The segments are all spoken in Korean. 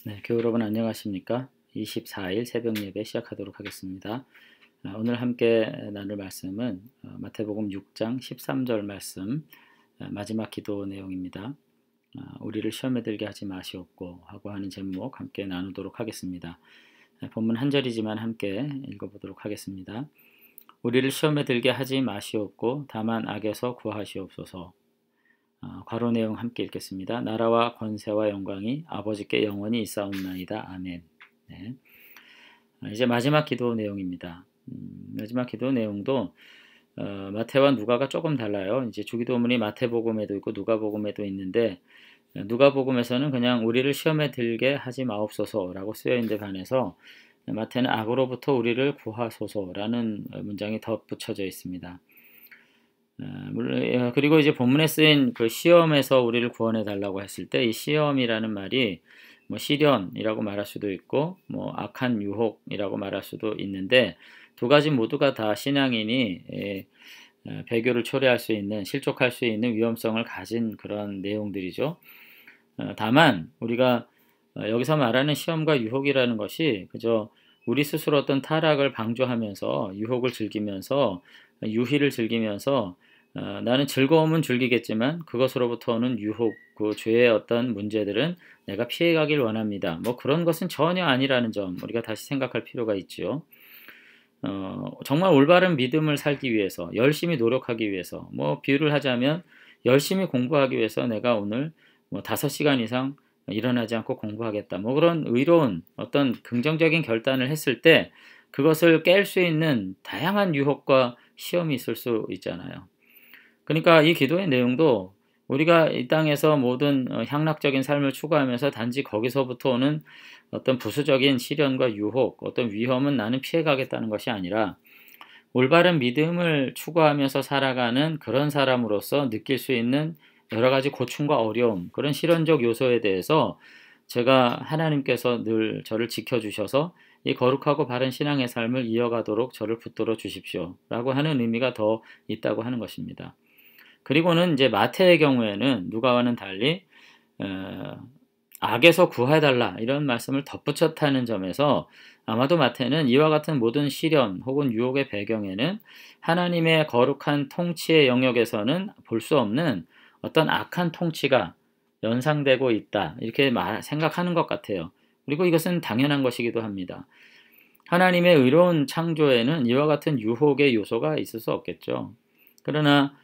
네, 교우 여러분 안녕하십니까? 24일 새벽 예배 시작하도록 하겠습니다. 오늘 함께 나눌 말씀은 마태복음 6장 13절 말씀 마지막 기도 내용입니다. 우리를 시험에 들게 하지 마시옵고 하고 하는 제목 함께 나누도록 하겠습니다. 본문 한 절이지만 함께 읽어보도록 하겠습니다. 우리를 시험에 들게 하지 마시옵고 다만 악에서 구하시옵소서. 괄호 내용 함께 읽겠습니다. 나라와 권세와 영광이 아버지께 영원히 있사옵나이다. 아멘. 네. 이제 마지막 기도 내용입니다. 마지막 기도 내용도 마태와 누가가 조금 달라요. 이제 주기도문이 마태복음에도 있고 누가복음에도 있는데 누가복음에서는 그냥 우리를 시험에 들게 하지 마옵소서라고 쓰여 있는데 반해서 마태는 악으로부터 우리를 구하소서라는 문장이 덧붙여져 있습니다. 그리고 이제 본문에 쓰인 그 시험에서 우리를 구원해 달라고 했을 때 이 시험이라는 말이 뭐 시련이라고 말할 수도 있고 뭐 악한 유혹이라고 말할 수도 있는데 두 가지 모두가 다 신앙인이 배교를 초래할 수 있는 실족할 수 있는 위험성을 가진 그런 내용들이죠. 다만 우리가 여기서 말하는 시험과 유혹이라는 것이 그저 우리 스스로 어떤 타락을 방조하면서 유혹을 즐기면서 유희를 즐기면서 나는 즐거움은 즐기겠지만 그것으로부터 오는 유혹, 그 죄의 어떤 문제들은 내가 피해가길 원합니다. 뭐 그런 것은 전혀 아니라는 점 우리가 다시 생각할 필요가 있죠. 정말 올바른 믿음을 살기 위해서 열심히 노력하기 위해서 뭐 비유를 하자면 열심히 공부하기 위해서 내가 오늘 뭐 5시간 이상 일어나지 않고 공부하겠다. 뭐 그런 의로운 어떤 긍정적인 결단을 했을 때 그것을 깰 수 있는 다양한 유혹과 시험이 있을 수 있잖아요. 그러니까 이 기도의 내용도 우리가 이 땅에서 모든 향락적인 삶을 추구하면서 단지 거기서부터 오는 어떤 부수적인 시련과 유혹, 어떤 위험은 나는 피해가겠다는 것이 아니라 올바른 믿음을 추구하면서 살아가는 그런 사람으로서 느낄 수 있는 여러 가지 고충과 어려움, 그런 실현적 요소에 대해서 제가 하나님께서 늘 저를 지켜주셔서 이 거룩하고 바른 신앙의 삶을 이어가도록 저를 붙들어 주십시오 라고 하는 의미가 더 있다고 하는 것입니다. 그리고는 이제 마태의 경우에는 누가와는 달리 악에서 구해달라 이런 말씀을 덧붙였다는 점에서 아마도 마태는 이와 같은 모든 시련 혹은 유혹의 배경에는 하나님의 거룩한 통치의 영역에서는 볼 수 없는 어떤 악한 통치가 연상되고 있다 이렇게 생각하는 것 같아요. 그리고 이것은 당연한 것이기도 합니다. 하나님의 의로운 창조에는 이와 같은 유혹의 요소가 있을 수 없겠죠. 그러나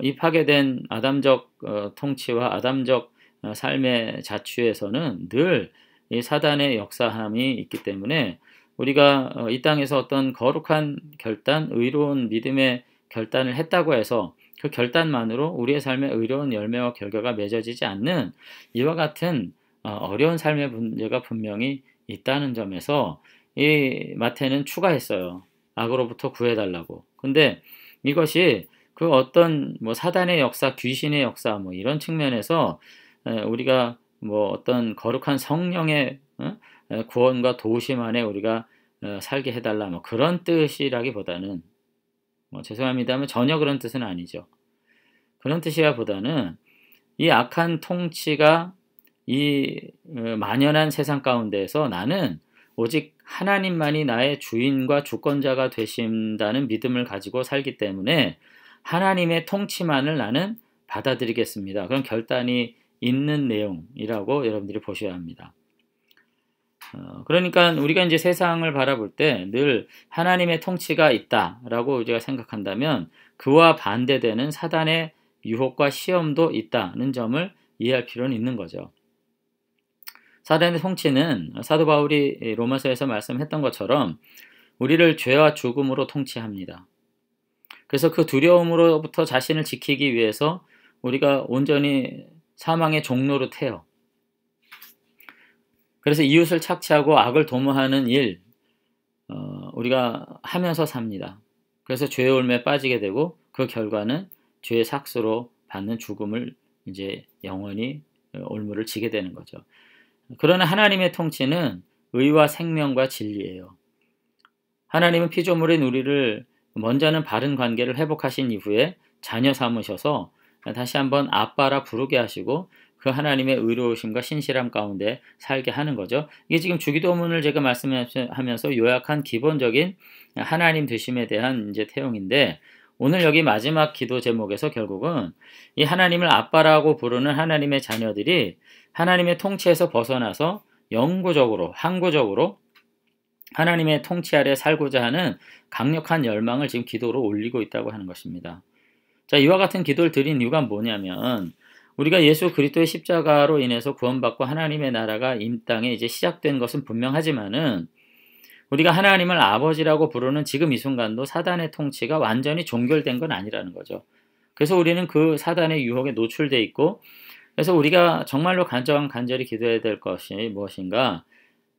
이 파괴된 아담적 통치와 아담적 삶의 자취에서는 늘 이 사단의 역사함이 있기 때문에 우리가 이 땅에서 어떤 거룩한 결단, 의로운 믿음의 결단을 했다고 해서 그 결단만으로 우리의 삶에 의로운 열매와 결과가 맺어지지 않는 이와 같은 어려운 삶의 문제가 분명히 있다는 점에서 이 마태는 추가했어요. 악으로부터 구해달라고. 근데 이것이 그 어떤 뭐 사단의 역사, 귀신의 역사 뭐 이런 측면에서 우리가 뭐 어떤 거룩한 성령의 구원과 도우심 안에 우리가 살게 해달라 뭐 그런 뜻이라기보다는 뭐 죄송합니다만 전혀 그런 뜻은 아니죠. 그런 뜻이라보다는 이 악한 통치가 이 만연한 세상 가운데에서 나는 오직 하나님만이 나의 주인과 주권자가 되신다는 믿음을 가지고 살기 때문에 하나님의 통치만을 나는 받아들이겠습니다. 그런 결단이 있는 내용이라고 여러분들이 보셔야 합니다. 그러니까 우리가 이제 세상을 바라볼 때 늘 하나님의 통치가 있다라고 우리가 생각한다면 그와 반대되는 사단의 유혹과 시험도 있다는 점을 이해할 필요는 있는 거죠. 사단의 통치는 사도 바울이 로마서에서 말씀했던 것처럼 우리를 죄와 죽음으로 통치합니다. 그래서 그 두려움으로부터 자신을 지키기 위해서 우리가 온전히 사망의 종로로 태요. 그래서 이웃을 착취하고 악을 도모하는 일 우리가 하면서 삽니다. 그래서 죄의 올매에 빠지게 되고 그 결과는 죄의 삭수로 받는 죽음을 이제 영원히 올무를 지게 되는 거죠. 그러나 하나님의 통치는 의와 생명과 진리예요. 하나님은 피조물인 우리를 먼저는 바른 관계를 회복하신 이후에 자녀 삼으셔서 다시 한번 아빠라 부르게 하시고 그 하나님의 의로우심과 신실함 가운데 살게 하는 거죠. 이게 지금 주기도문을 제가 말씀하면서 요약한 기본적인 하나님 되심에 대한 이제 태용인데, 오늘 여기 마지막 기도 제목에서 결국은 이 하나님을 아빠라고 부르는 하나님의 자녀들이 하나님의 통치에서 벗어나서 영구적으로, 항구적으로 하나님의 통치 아래 살고자 하는 강력한 열망을 지금 기도로 올리고 있다고 하는 것입니다. 자, 이와 같은 기도를 드린 이유가 뭐냐면, 우리가 예수 그리스도의 십자가로 인해서 구원받고 하나님의 나라가 이 땅에 이제 시작된 것은 분명하지만은, 우리가 하나님을 아버지라고 부르는 지금 이 순간도 사단의 통치가 완전히 종결된 건 아니라는 거죠. 그래서 우리는 그 사단의 유혹에 노출돼 있고, 그래서 우리가 정말로 간절히 기도해야 될 것이 무엇인가?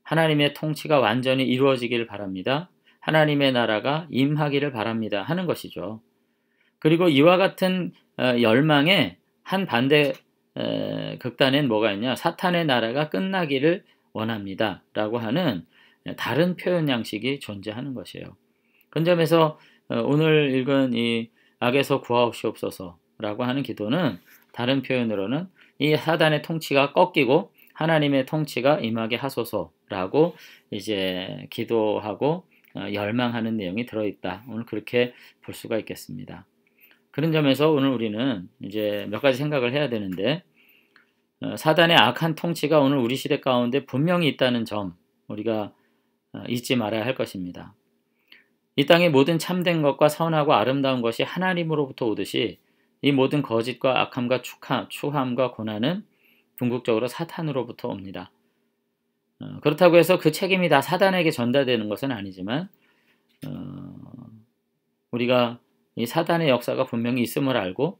하나님의 통치가 완전히 이루어지기를 바랍니다. 하나님의 나라가 임하기를 바랍니다. 하는 것이죠. 그리고 이와 같은 열망의 한 반대 극단엔 뭐가 있냐? 사탄의 나라가 끝나기를 원합니다. 라고 하는 다른 표현 양식이 존재하는 것이에요. 그런 점에서 오늘 읽은 이 악에서 구하옵시옵소서라고 하는 기도는 다른 표현으로는 이 사단의 통치가 꺾이고 하나님의 통치가 임하게 하소서라고 이제 기도하고 열망하는 내용이 들어있다. 오늘 그렇게 볼 수가 있겠습니다. 그런 점에서 오늘 우리는 이제 몇 가지 생각을 해야 되는데, 사단의 악한 통치가 오늘 우리 시대 가운데 분명히 있다는 점 우리가 잊지 말아야 할 것입니다. 이 땅의 모든 참된 것과 선하고 아름다운 것이 하나님으로부터 오듯이 이 모든 거짓과 악함과 추함과 고난은 궁극적으로 사탄으로부터 옵니다. 그렇다고 해서 그 책임이 다 사단에게 전달되는 것은 아니지만 우리가 이 사단의 역사가 분명히 있음을 알고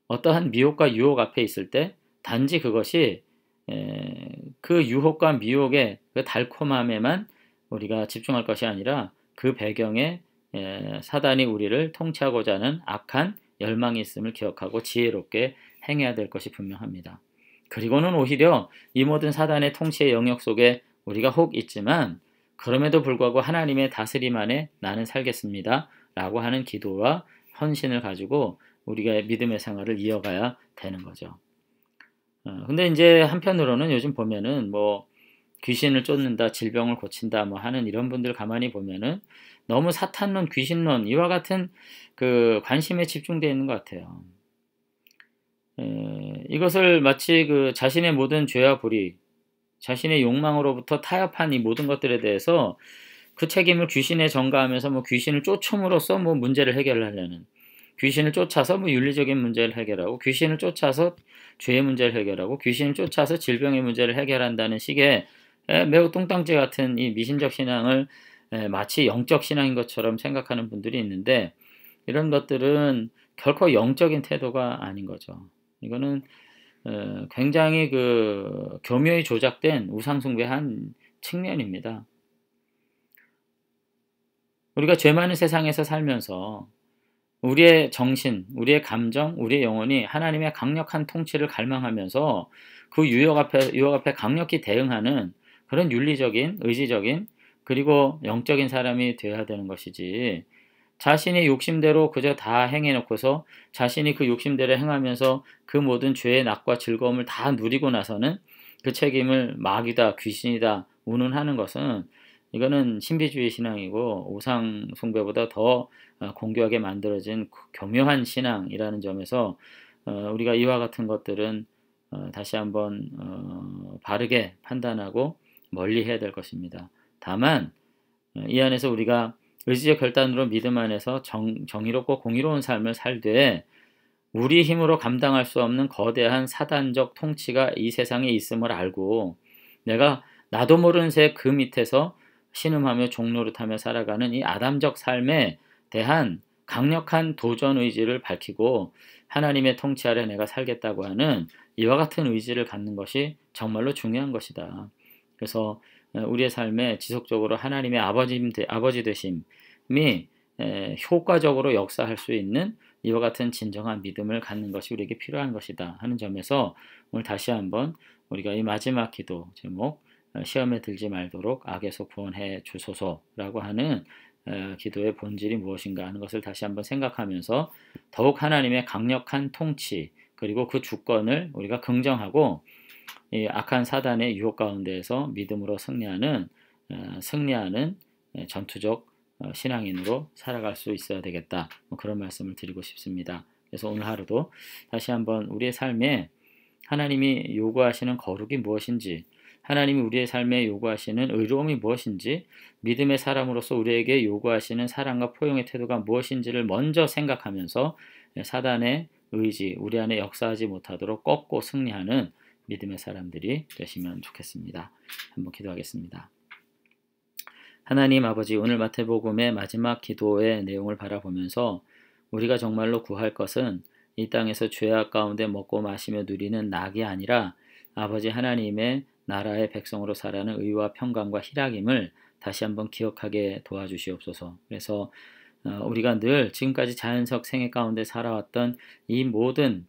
어떠한 미혹과 유혹 앞에 있을 때 단지 그것이 그 유혹과 미혹의 그 달콤함에만 우리가 집중할 것이 아니라 그 배경에 사단이 우리를 통치하고자 하는 악한 열망이 있음을 기억하고 지혜롭게 행해야 될 것이 분명합니다. 그리고는 오히려 이 모든 사단의 통치의 영역 속에 우리가 혹 있지만 그럼에도 불구하고 하나님의 다스림 안에 나는 살겠습니다 라고 하는 기도와 헌신을 가지고 우리가 믿음의 생활을 이어가야 되는 거죠. 근데 이제 한편으로는 요즘 보면은 뭐 귀신을 쫓는다, 질병을 고친다 뭐 하는 이런 분들 가만히 보면은 너무 사탄론, 귀신론 이와 같은 그 관심에 집중되어 있는 것 같아요. 이것을 마치 그 자신의 모든 죄와 불의, 자신의 욕망으로부터 타협한 이 모든 것들에 대해서 그 책임을 귀신에 전가하면서 뭐 귀신을 쫓음으로써 뭐 문제를 해결하려는, 귀신을 쫓아서 뭐 윤리적인 문제를 해결하고, 귀신을 쫓아서 죄의 문제를 해결하고, 귀신을 쫓아서 질병의 문제를 해결한다는 식의 매우 뚱땅지 같은 이 미신적 신앙을 마치 영적 신앙인 것처럼 생각하는 분들이 있는데, 이런 것들은 결코 영적인 태도가 아닌 거죠. 이거는 굉장히 그 교묘히 조작된 우상숭배의 한 측면입니다. 우리가 죄 많은 세상에서 살면서 우리의 정신, 우리의 감정, 우리의 영혼이 하나님의 강력한 통치를 갈망하면서 그 유혹 앞에 강력히 대응하는 그런 윤리적인, 의지적인, 그리고 영적인 사람이 되어야 되는 것이지, 자신의 욕심대로 그저 다 행해놓고서 자신이 그 욕심대로 행하면서 그 모든 죄의 낙과 즐거움을 다 누리고 나서는 그 책임을 마귀다, 귀신이다 운운하는 것은, 이거는 신비주의 신앙이고 우상 숭배보다 더 공교하게 만들어진 교묘한 신앙이라는 점에서 우리가 이와 같은 것들은 다시 한번 바르게 판단하고 멀리해야 될 것입니다. 다만 이 안에서 우리가 의지적 결단으로 믿음 안에서 정의롭고 공의로운 삶을 살되 우리 힘으로 감당할 수 없는 거대한 사단적 통치가 이 세상에 있음을 알고 내가 나도 모르는 새 그 밑에서 신음하며 종노릇하며 살아가는 이 아담적 삶에 대한 강력한 도전 의지를 밝히고 하나님의 통치 아래 내가 살겠다고 하는 이와 같은 의지를 갖는 것이 정말로 중요한 것이다. 그래서 우리의 삶에 지속적으로 하나님의 아버지 되심이 효과적으로 역사할 수 있는 이와 같은 진정한 믿음을 갖는 것이 우리에게 필요한 것이다 하는 점에서 오늘 다시 한번 우리가 이 마지막 기도 제목, 시험에 들지 말도록 악에서 구원해 주소서라고 하는 기도의 본질이 무엇인가 하는 것을 다시 한번 생각하면서 더욱 하나님의 강력한 통치, 그리고 그 주권을 우리가 긍정하고 이 악한 사단의 유혹 가운데에서 믿음으로 승리하는 전투적 신앙인으로 살아갈 수 있어야 되겠다. 그런 말씀을 드리고 싶습니다. 그래서 오늘 하루도 다시 한번 우리의 삶에 하나님이 요구하시는 거룩이 무엇인지, 하나님이 우리의 삶에 요구하시는 의로움이 무엇인지, 믿음의 사람으로서 우리에게 요구하시는 사랑과 포용의 태도가 무엇인지를 먼저 생각하면서 사단의 의지, 우리 안에 역사하지 못하도록 꺾고 승리하는 믿음의 사람들이 되시면 좋겠습니다. 한번 기도하겠습니다. 하나님 아버지, 오늘 마태복음의 마지막 기도의 내용을 바라보면서 우리가 정말로 구할 것은 이 땅에서 죄악 가운데 먹고 마시며 누리는 낙이 아니라 아버지 하나님의 나라의 백성으로 살아가는 의와 평강과 희락임을 다시 한번 기억하게 도와주시옵소서. 그래서 우리가 늘 지금까지 자연석 생애 가운데 살아왔던 이 모든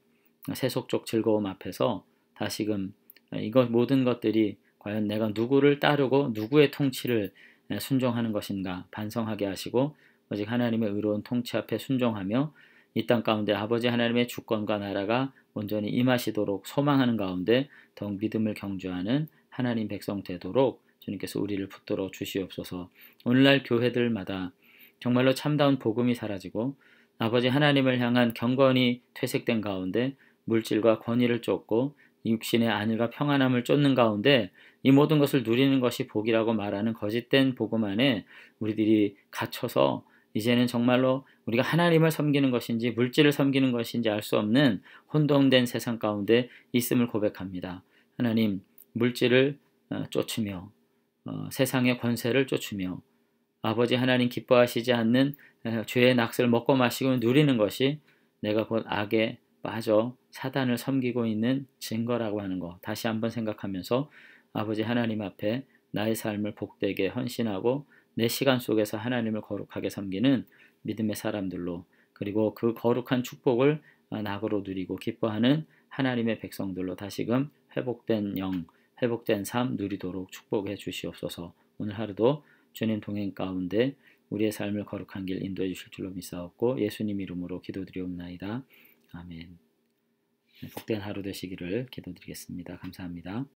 세속적 즐거움 앞에서 다시금 이것 모든 것들이 과연 내가 누구를 따르고 누구의 통치를 순종하는 것인가 반성하게 하시고 오직 하나님의 의로운 통치 앞에 순종하며 이 땅 가운데 아버지 하나님의 주권과 나라가 온전히 임하시도록 소망하는 가운데 더욱 믿음을 경주하는 하나님 백성 되도록 주님께서 우리를 붙들어 주시옵소서. 오늘날 교회들마다 정말로 참다운 복음이 사라지고 아버지 하나님을 향한 경건이 퇴색된 가운데 물질과 권위를 쫓고 육신의 안일과 평안함을 쫓는 가운데 이 모든 것을 누리는 것이 복이라고 말하는 거짓된 복음 안에 우리들이 갇혀서 이제는 정말로 우리가 하나님을 섬기는 것인지 물질을 섬기는 것인지 알 수 없는 혼동된 세상 가운데 있음을 고백합니다. 하나님, 물질을 쫓으며 세상의 권세를 쫓으며 아버지 하나님 기뻐하시지 않는 죄의 낙을 먹고 마시고 누리는 것이 내가 곧 악에 빠져 사단을 섬기고 있는 증거라고 하는 것 다시 한번 생각하면서 아버지 하나님 앞에 나의 삶을 복되게 헌신하고 내 시간 속에서 하나님을 거룩하게 섬기는 믿음의 사람들로 그리고 그 거룩한 축복을 낙으로 누리고 기뻐하는 하나님의 백성들로 다시금 회복된 영, 회복된 삶 누리도록 축복해 주시옵소서. 오늘 하루도 주님 동행 가운데 우리의 삶을 거룩한 길 인도해 주실 줄로 믿사옵고 예수님 이름으로 기도드리옵나이다. 아멘. 복된 하루 되시기를 기도드리겠습니다. 감사합니다.